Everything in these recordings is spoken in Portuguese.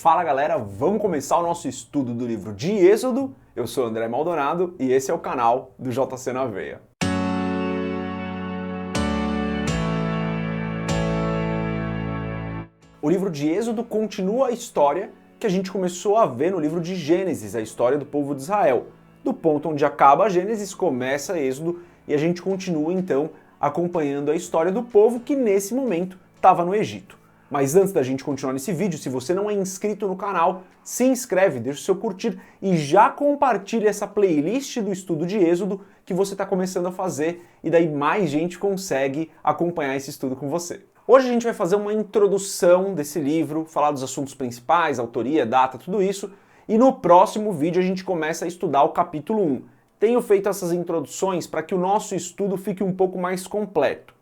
Fala galera, vamos começar o nosso estudo do livro de Êxodo. Eu sou André Maldonado e esse é o canal do JC na Veia. O livro de Êxodo continua a história que a gente começou a ver no livro de Gênesis, a história do povo de Israel. Do ponto onde acaba Gênesis, começa Êxodo e a gente continua então acompanhando a história do povo que nesse momento estava no Egito. Mas antes da gente continuar nesse vídeo, se você não é inscrito no canal, se inscreve, deixa o seu curtir e já compartilha essa playlist do estudo de Êxodo que você está começando a fazer e daí mais gente consegue acompanhar esse estudo com você. Hoje a gente vai fazer uma introdução desse livro, falar dos assuntos principais, autoria, data, tudo isso, e no próximo vídeo a gente começa a estudar o capítulo 1. Tenho feito essas introduções para que o nosso estudo fique um pouco mais completo.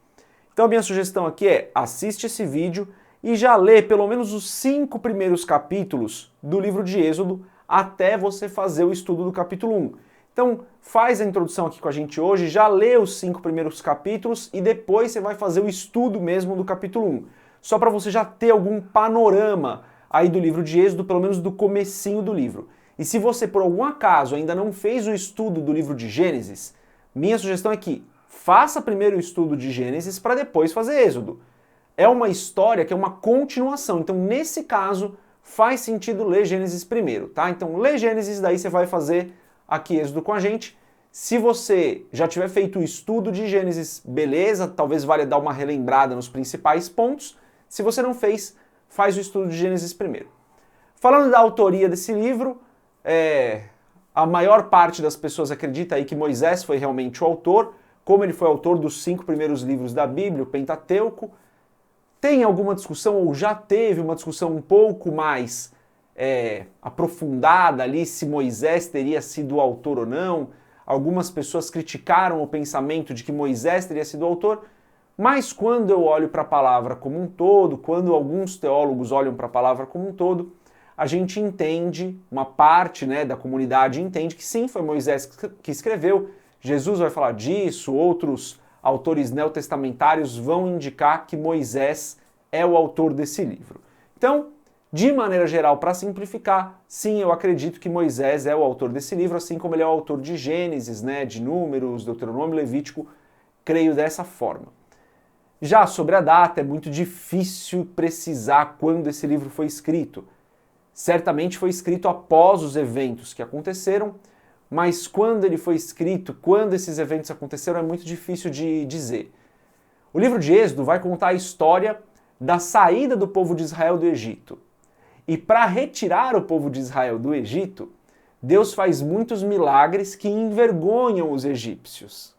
Então a minha sugestão aqui é assiste esse vídeo e já lê pelo menos os 5 primeiros capítulos do livro de Êxodo até você fazer o estudo do capítulo 1. Então faz a introdução aqui com a gente hoje, já lê os 5 primeiros capítulos e depois você vai fazer o estudo mesmo do capítulo 1. Só para você já ter algum panorama aí do livro de Êxodo, pelo menos do comecinho do livro. E se você por algum acaso ainda não fez o estudo do livro de Gênesis, minha sugestão é que faça primeiro o estudo de Gênesis para depois fazer Êxodo. É uma história que é uma continuação, então nesse caso faz sentido ler Gênesis primeiro, tá? Então lê Gênesis, daí você vai fazer aqui Êxodo com a gente. Se você já tiver feito o estudo de Gênesis, beleza, talvez valha dar uma relembrada nos principais pontos. Se você não fez, faz o estudo de Gênesis primeiro. Falando da autoria desse livro, a maior parte das pessoas acredita aí que Moisés foi realmente o autor, como ele foi autor dos 5 primeiros livros da Bíblia, o Pentateuco. Tem alguma discussão, ou já teve uma discussão um pouco mais aprofundada ali, se Moisés teria sido o autor ou não. Algumas pessoas criticaram o pensamento de que Moisés teria sido o autor, mas quando eu olho para a palavra como um todo, quando alguns teólogos olham para a palavra como um todo, a gente entende, uma parte da comunidade entende que sim, foi Moisés que escreveu. Jesus vai falar disso, outros autores neotestamentários vão indicar que Moisés é o autor desse livro. Então, de maneira geral, para simplificar, sim, eu acredito que Moisés é o autor desse livro, assim como ele é o autor de Gênesis, de Números, Deuteronômio, Levítico, creio dessa forma. Já sobre a data, é muito difícil precisar quando esse livro foi escrito. Certamente foi escrito após os eventos que aconteceram, mas quando ele foi escrito, quando esses eventos aconteceram, é muito difícil de dizer. O livro de Êxodo vai contar a história da saída do povo de Israel do Egito. E para retirar o povo de Israel do Egito, Deus faz muitos milagres que envergonham os egípcios.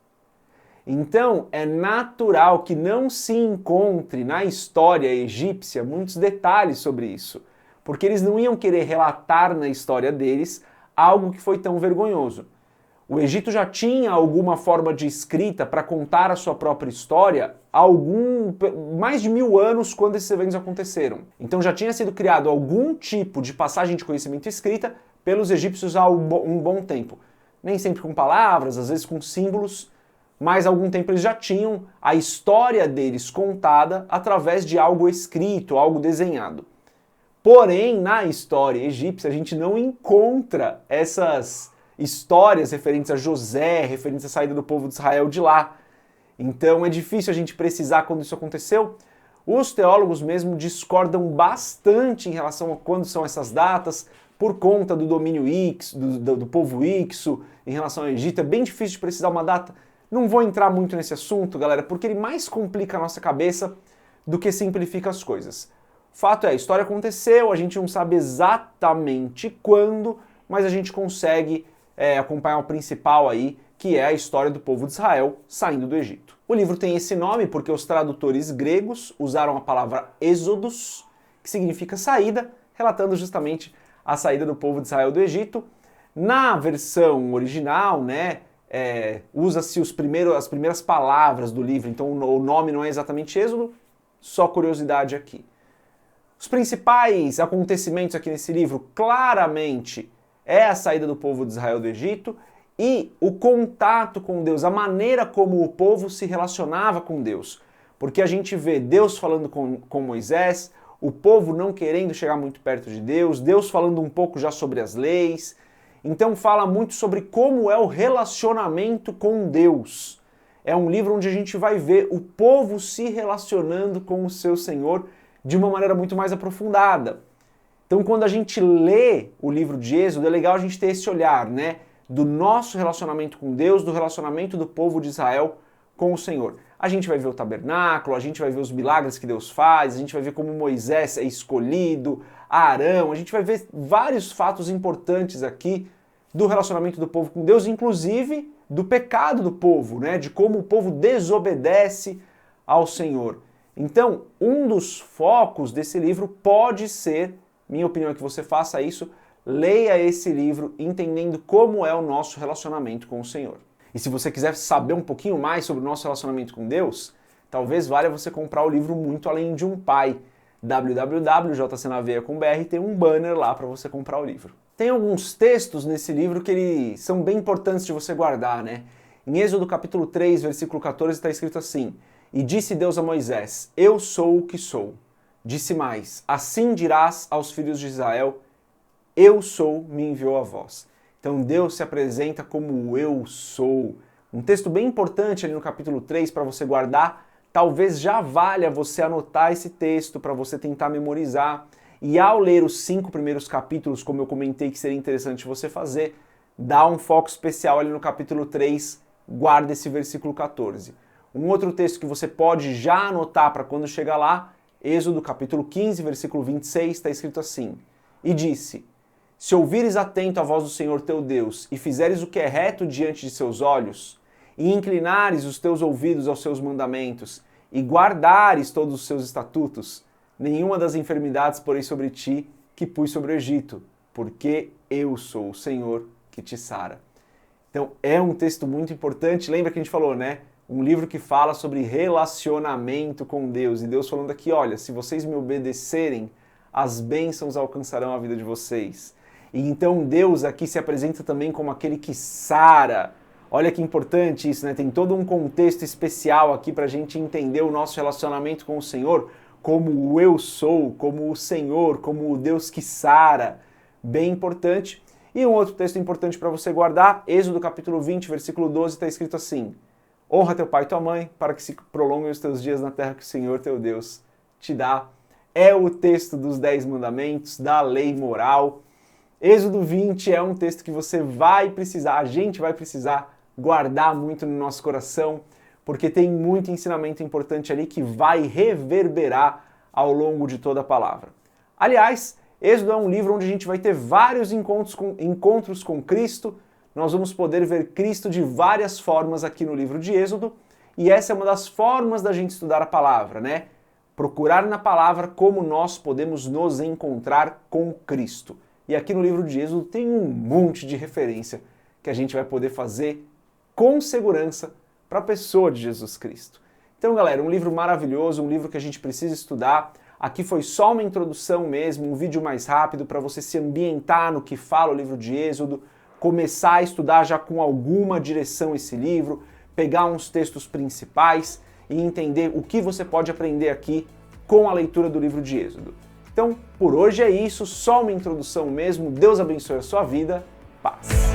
Então, é natural que não se encontre na história egípcia muitos detalhes sobre isso, porque eles não iam querer relatar na história deles algo que foi tão vergonhoso. O Egito já tinha alguma forma de escrita para contar a sua própria história há mais de 1000 anos quando esses eventos aconteceram. Então já tinha sido criado algum tipo de passagem de conhecimento escrita pelos egípcios há um bom tempo. Nem sempre com palavras, às vezes com símbolos, mas há algum tempo eles já tinham a história deles contada através de algo escrito, algo desenhado. Porém, na história egípcia, a gente não encontra essas histórias referentes a José, referentes à saída do povo de Israel de lá. Então é difícil a gente precisar quando isso aconteceu. Os teólogos mesmo discordam bastante em relação a quando são essas datas, por conta do domínio Ixo, do povo Ixo em relação ao Egito. É bem difícil de precisar uma data. Não vou entrar muito nesse assunto, galera, porque ele mais complica a nossa cabeça do que simplifica as coisas. Fato é, a história aconteceu, a gente não sabe exatamente quando, mas a gente consegue acompanhar o principal aí, que é a história do povo de Israel saindo do Egito. O livro tem esse nome porque os tradutores gregos usaram a palavra êxodos, que significa saída, relatando justamente a saída do povo de Israel do Egito. Na versão original, usa-se as primeiras palavras do livro, então o nome não é exatamente Êxodo, só curiosidade aqui. Os principais acontecimentos aqui nesse livro, claramente, é a saída do povo de Israel do Egito e o contato com Deus, a maneira como o povo se relacionava com Deus. Porque a gente vê Deus falando com Moisés, o povo não querendo chegar muito perto de Deus, Deus falando um pouco já sobre as leis. Então fala muito sobre como é o relacionamento com Deus. É um livro onde a gente vai ver o povo se relacionando com o seu Senhor de uma maneira muito mais aprofundada. Então quando a gente lê o livro de Êxodo, é legal a gente ter esse olhar, né? Do nosso relacionamento com Deus, do relacionamento do povo de Israel com o Senhor. A gente vai ver o tabernáculo, a gente vai ver os milagres que Deus faz, a gente vai ver como Moisés é escolhido, Arão, a gente vai ver vários fatos importantes aqui do relacionamento do povo com Deus, inclusive do pecado do povo, né? De como o povo desobedece ao Senhor. Então, um dos focos desse livro pode ser, minha opinião é que você faça isso, leia esse livro entendendo como é o nosso relacionamento com o Senhor. E se você quiser saber um pouquinho mais sobre o nosso relacionamento com Deus, talvez valha você comprar o livro Muito Além de um Pai. www.jcnaveia.com.br tem um banner lá para você comprar o livro. Tem alguns textos nesse livro que eles são bem importantes de você guardar, né? Em Êxodo capítulo 3, versículo 14, está escrito assim: E disse Deus a Moisés, eu sou o que sou. Disse mais, assim dirás aos filhos de Israel, eu sou, me enviou a vós. Então Deus se apresenta como o eu sou. Um texto bem importante ali no capítulo 3 para você guardar. Talvez já valha você anotar esse texto para você tentar memorizar. E ao ler os 5 primeiros capítulos, como eu comentei que seria interessante você fazer, dá um foco especial ali no capítulo 3, guarda esse versículo 14. Um outro texto que você pode já anotar para quando chegar lá, Êxodo capítulo 15, versículo 26, está escrito assim: E disse, se ouvires atento a voz do Senhor teu Deus, e fizeres o que é reto diante de seus olhos, e inclinares os teus ouvidos aos seus mandamentos, e guardares todos os seus estatutos, nenhuma das enfermidades porei sobre ti que pus sobre o Egito, porque eu sou o Senhor que te sara. Então é um texto muito importante, lembra que a gente falou, né? Um livro que fala sobre relacionamento com Deus, e Deus falando aqui, olha, se vocês me obedecerem, as bênçãos alcançarão a vida de vocês. E então Deus aqui se apresenta também como aquele que sara. Olha que importante isso, né? Tem todo um contexto especial aqui para a gente entender o nosso relacionamento com o Senhor, como o eu sou, como o Senhor, como o Deus que sara. Bem importante. E um outro texto importante para você guardar, Êxodo capítulo 20, versículo 12, está escrito assim: Honra teu pai e tua mãe, para que se prolonguem os teus dias na terra que o Senhor teu Deus te dá. É o texto dos 10 mandamentos, da lei moral. Êxodo 20 é um texto que você vai precisar, a gente vai precisar guardar muito no nosso coração, porque tem muito ensinamento importante ali que vai reverberar ao longo de toda a palavra. Aliás, Êxodo é um livro onde a gente vai ter vários encontros com Cristo. Nós vamos poder ver Cristo de várias formas aqui no livro de Êxodo, e essa é uma das formas da gente estudar a palavra, né? Procurar na palavra como nós podemos nos encontrar com Cristo. E aqui no livro de Êxodo tem um monte de referência que a gente vai poder fazer com segurança para a pessoa de Jesus Cristo. Então, galera, um livro maravilhoso, um livro que a gente precisa estudar. Aqui foi só uma introdução mesmo, um vídeo mais rápido para você se ambientar no que fala o livro de Êxodo, começar a estudar já com alguma direção esse livro, pegar uns textos principais e entender o que você pode aprender aqui com a leitura do livro de Êxodo. Então, por hoje é isso, só uma introdução mesmo. Deus abençoe a sua vida. Paz!